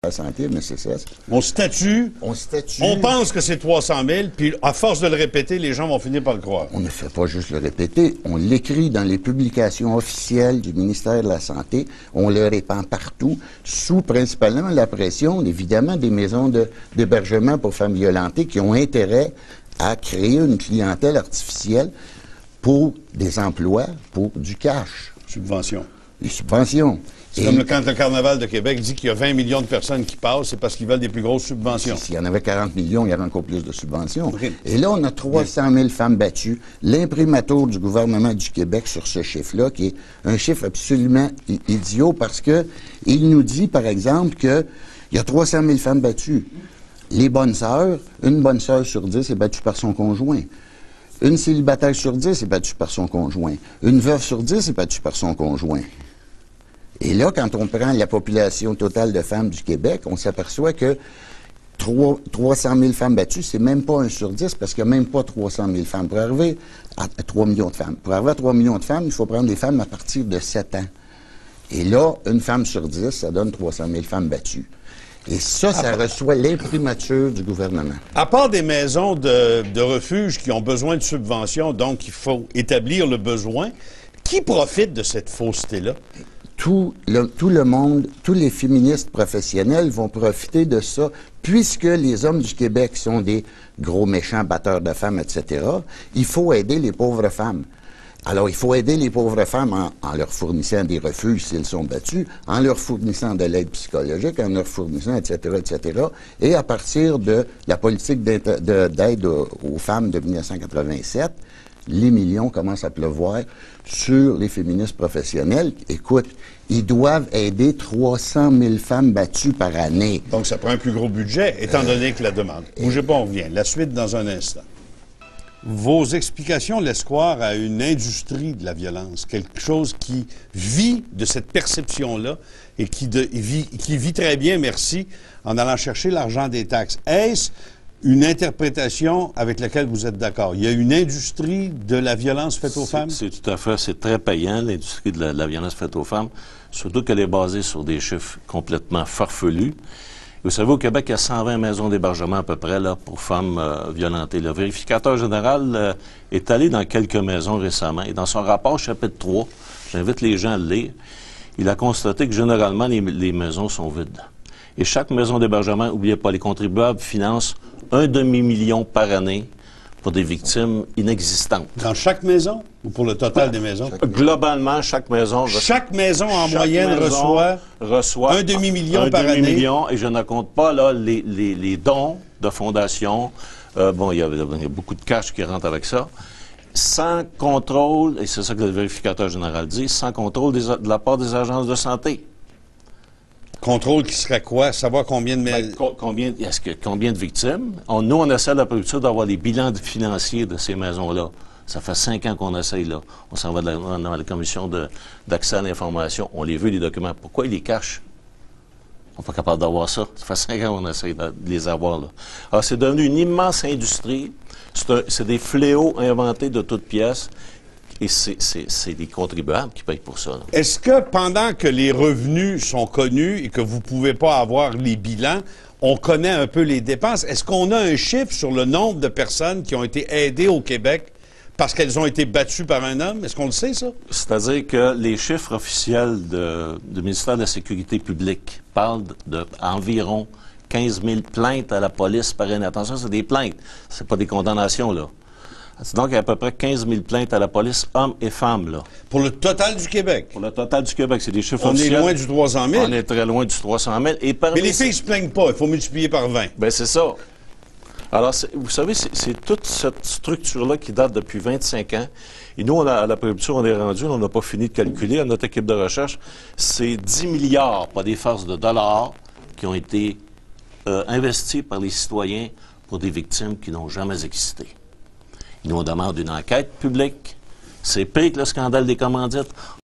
la santé, MSSS. On statue, on pense que c'est 300 000, puis à force de le répéter, les gens vont finir par le croire. On ne fait pas juste le répéter, on l'écrit dans les publications officielles du ministère de la Santé, on le répand partout, sous principalement la pression, évidemment, des maisons d'hébergement pour femmes violentées qui ont intérêt à créer une clientèle artificielle pour des emplois, pour du cash. Subvention. Des subventions. C'est comme quand le Carnaval de Québec dit qu'il y a 20 millions de personnes qui passent, c'est parce qu'ils veulent des plus grosses subventions. S'il y en avait 40 millions, il y aurait encore plus de subventions. Okay. Et là, on a 300 000 femmes battues. L'imprimatur du gouvernement du Québec sur ce chiffre-là, qui est un chiffre absolument idiot, parce que il nous dit, par exemple, qu'il y a 300 000 femmes battues. Les bonnes sœurs, une bonne sœur sur 10 est battue par son conjoint. Une célibataire sur 10 est battue par son conjoint. Une veuve sur 10 est battue par son conjoint. Et là, quand on prend la population totale de femmes du Québec, on s'aperçoit que 300 000 femmes battues, c'est même pas 1 sur 10, parce qu'il n'y a même pas 300 000 femmes. Pour arriver à 3 millions de femmes. Pour arriver à 3 millions de femmes, il faut prendre des femmes à partir de 7 ans. Et là, une femme sur 10, ça donne 300 000 femmes battues. Et ça reçoit l'imprimatur du gouvernement. À part des maisons de refuge qui ont besoin de subventions, donc il faut établir le besoin, qui profite de cette fausseté-là? Tout le monde, tous les féministes professionnels vont profiter de ça, puisque les hommes du Québec sont des gros méchants batteurs de femmes, etc. Il faut aider les pauvres femmes. Alors, il faut aider les pauvres femmes en leur fournissant des refuges s'ils sont battus, en leur fournissant de l'aide psychologique, en leur fournissant, etc., etc. Et à partir de la politique d'aide aux femmes de 1987, les millions commencent à pleuvoir sur les féministes professionnels. Écoute, ils doivent aider 300 000 femmes battues par année. Donc, ça prend un plus gros budget, étant donné que la demande. Bougez pas, on revient. La suite dans un instant. Vos explications laissent croire à une industrie de la violence, quelque chose qui vit de cette perception-là et qui vit très bien, merci, en allant chercher l'argent des taxes. Est-ce une interprétation avec laquelle vous êtes d'accord? Il y a une industrie de la violence faite aux femmes? C'est tout à fait, c'est très payant, l'industrie de la violence faite aux femmes, surtout qu'elle est basée sur des chiffres complètement farfelus. Vous savez, au Québec, il y a 120 maisons d'hébergement à peu près là, pour femmes violentées. Le vérificateur général est allé dans quelques maisons récemment et dans son rapport chapitre 3, j'invite les gens à le lire, il a constaté que généralement les maisons sont vides. Et chaque maison d'hébergement, n'oubliez pas, les contribuables financent 1 demi-million par année pour des victimes inexistantes. Dans chaque maison ou pour le total des maisons? Globalement, chaque maison... Chaque maison, en moyenne, reçoit 1 demi-million par année. 1 demi-million, et je ne compte pas là, les dons de fondations. Bon, il y a beaucoup de cash qui rentre avec ça. Sans contrôle, et c'est ça que le vérificateur général dit, sans contrôle de la part des agences de santé. Contrôle qui serait quoi? Savoir combien de... Combien de victimes? Nous, on essaie la prévention d'avoir les bilans financiers de ces maisons-là. Ça fait 5 ans qu'on essaye, là. On s'en va dans la commission d'accès à l'information. On les veut, les documents. Pourquoi ils les cachent? On n'est pas capable d'avoir ça. Ça fait 5 ans qu'on essaye de les avoir, là. Alors, c'est devenu une immense industrie. C'est des fléaux inventés de toutes pièces. Et c'est des contribuables qui payent pour ça. Est-ce que pendant que les revenus sont connus et que vous ne pouvez pas avoir les bilans, on connaît un peu les dépenses? Est-ce qu'on a un chiffre sur le nombre de personnes qui ont été aidées au Québec parce qu'elles ont été battues par un homme? Est-ce qu'on le sait, ça? C'est-à-dire que les chiffres officiels du ministère de la Sécurité publique parlent d'environ 15 000 plaintes à la police par année. Attention, c'est des plaintes. C'est pas des condamnations, là. Donc, il y a à peu près 15 000 plaintes à la police, hommes et femmes, là. Pour le total du Québec? Pour le total du Québec, c'est des chiffres officiels. On est loin du 300 000? On est très loin du 300 000. Et mais les filles ne se plaignent pas, il faut multiplier par 20. Bien, c'est ça. Alors, vous savez, c'est toute cette structure-là qui date depuis 25 ans. Et nous, à la prévention, on est rendu, on n'a pas fini de calculer, à notre équipe de recherche, c'est 10 milliards, pas des farces de dollars, qui ont été investis par les citoyens pour des victimes qui n'ont jamais existé. Nous, on demande une enquête publique. C'est pire que le scandale des commandites.